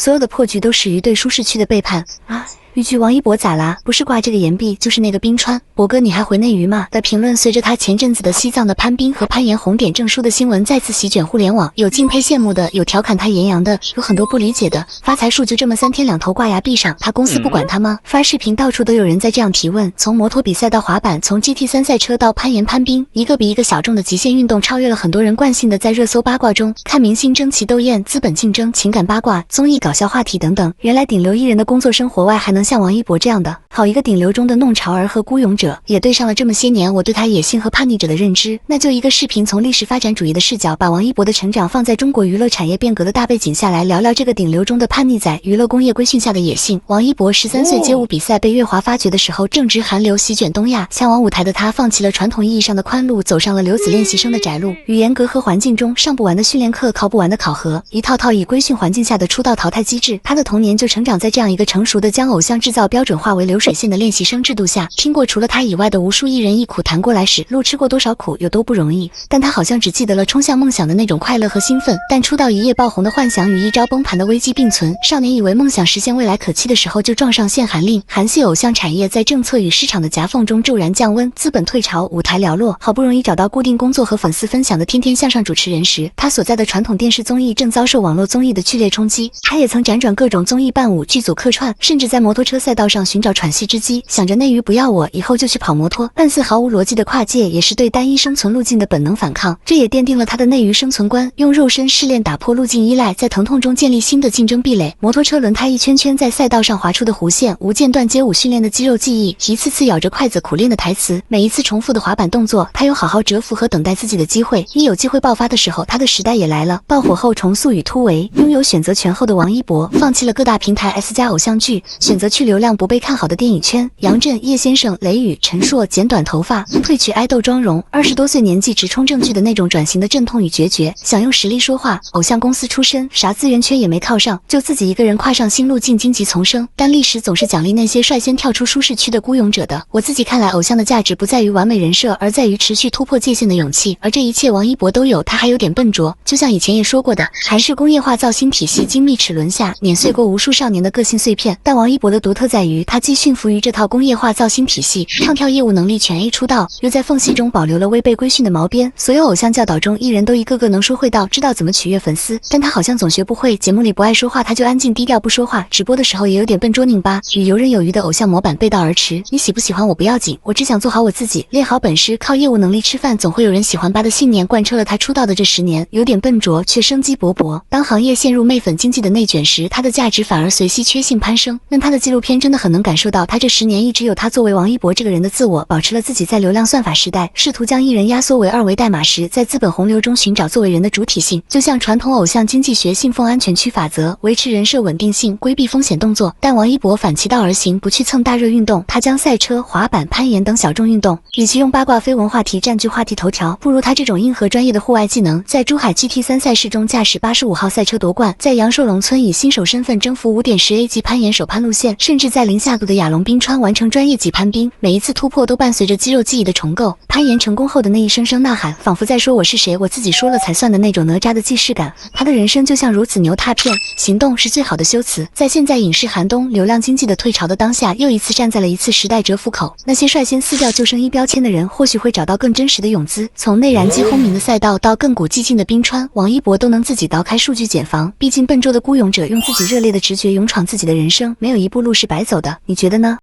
所有的破局都始于对舒适区的背叛啊！豫剧王一博咋啦？不是挂这个岩壁，就是那个冰川。博哥，你还回内娱吗？的评论随着他前阵子的西藏的攀冰和攀岩红点证书的新闻再次席卷互联网，有敬佩羡慕的，有调侃他岩羊的，有很多不理解的。发财树就这么3天2头挂崖壁上，他公司不管他吗？发视频到处都有人在这样提问，从摩托比赛到滑板，从 GT3赛车到攀岩攀冰，一个比一个小众的极限运动超越了很多人惯性的在热搜八卦中看明星争奇斗艳、资本竞争、情感八卦、综艺搞笑话题等等。原来顶流艺人的工作生活外还能像王一博这样的好一个顶流中的弄潮儿和孤勇者，也对上了这么些年我对他野性和叛逆者的认知。那就一个视频从历史发展主义的视角，把王一博的成长放在中国娱乐产业变革的大背景下来聊聊这个顶流中的叛逆仔，娱乐工业规训下的野性。王一博13岁街舞比赛被乐华发掘的时候，正值韩流席卷东亚，向往舞台的他放弃了传统意义上的宽路，走上了留子练习生的窄路。与严格和环境中上不完的训练课、考不完的考核，一套套以规训环境下的出道淘汰机制，他的童年就成长在这样一个成熟的将偶像制造标准化为流水线的练习生制度下。听过除了他以外的无数艺人一苦谈过来时，路吃过多少苦又都不容易，但他好像只记得了冲向梦想的那种快乐和兴奋。但出道一夜爆红的幻想与一朝崩盘的危机并存，少年以为梦想实现未来可期的时候，就撞上限韩令。韩系偶像产业在政策与市场的夹缝中骤然降温，资本退潮，舞台寥落。好不容易找到固定工作和粉丝分享的天天向上主持人时，他所在的传统电视综艺正遭受网络综艺的剧烈冲击。他也曾辗转各种综艺伴舞、剧组客串，甚至在摩托车赛道上寻找喘息之机，想着内娱不要我，以后就去跑摩托。看似毫无逻辑的跨界，也是对单一生存路径的本能反抗。这也奠定了他的内娱生存观，用肉身试炼打破路径依赖，在疼痛中建立新的竞争壁垒。摩托车轮胎一圈圈在赛道上划出的弧线，无间断街舞训练的肌肉记忆，一次次咬着筷子苦练的台词，每一次重复的滑板动作，他有好好蛰伏和等待自己的机会。一有机会爆发的时候，他的时代也来了。爆火后重塑与突围，拥有选择权后的王一博，放弃了各大平台 S 加偶像剧，选择去流量不被看好的电影圈。杨震、叶先生、雷雨、陈硕剪短头发，褪去爱豆妆容，20多岁年纪直冲正剧的那种转型的阵痛与决绝，想用实力说话。偶像公司出身，啥资源圈也没靠上，就自己一个人跨上新路径荆棘丛生。但历史总是奖励那些率先跳出舒适区的孤勇者的。我自己看来，偶像的价值不在于完美人设，而在于持续突破界限的勇气。而这一切王一博都有，他还有点笨拙。就像以前也说过的，韩式工业化造星体系精密齿轮下碾碎过无数少年的个性碎片。但王一博的独特在于，他既驯服于这套工业化造星体系，唱跳业务能力全 A 出道，又在缝隙中保留了未被规训的毛边。所有偶像教导中，艺人都一个个能说会道，知道怎么取悦粉丝，但他好像总学不会。节目里不爱说话，他就安静低调不说话；直播的时候也有点笨拙拧巴，与游刃有余的偶像模板背道而驰。你喜不喜欢我不要紧，我只想做好我自己，练好本事，靠业务能力吃饭，总会有人喜欢吧的信念贯彻了他出道的这10年。有点笨拙却生机勃勃。当行业陷入媚粉经济的内卷时，他的价值反而随息缺性攀升。但他的纪录片真的很能感受到，他这10年一直有他作为王一博这个人的自我，保持了自己在流量算法时代试图将艺人压缩为2维代码时，在资本洪流中寻找作为人的主体性。就像传统偶像经济学信奉安全区法则，维持人设稳定性，规避风险动作。但王一博反其道而行，不去蹭大热运动，他将赛车、滑板、攀岩等小众运动，与其用八卦绯闻话题占据话题头条，不如他这种硬核专业的户外技能，在珠海 GT3赛事中驾驶85号赛车夺冠，在阳朔龙村以新手身份征服5.10A 级攀岩首攀路线，甚至在零下度的雅龙冰川完成专业级攀冰。每一次突破都伴随着肌肉记忆的重构。攀岩成功后的那一声声呐喊，仿佛在说我是谁，我自己说了才算的那种哪吒的既视感。他的人生就像如此牛踏片，行动是最好的修辞。在现在影视寒冬、流量经济的退潮的当下，又一次站在了一次时代蛰伏口。那些率先撕掉救生衣标签的人，或许会找到更真实的泳姿。从内燃机轰鸣的赛道到亘古寂静的冰川，王一博都能自己凿开数据茧房。毕竟笨拙的孤勇者用自己热烈的直觉勇闯自己的人生，没有一步路是白走的。你觉得呢？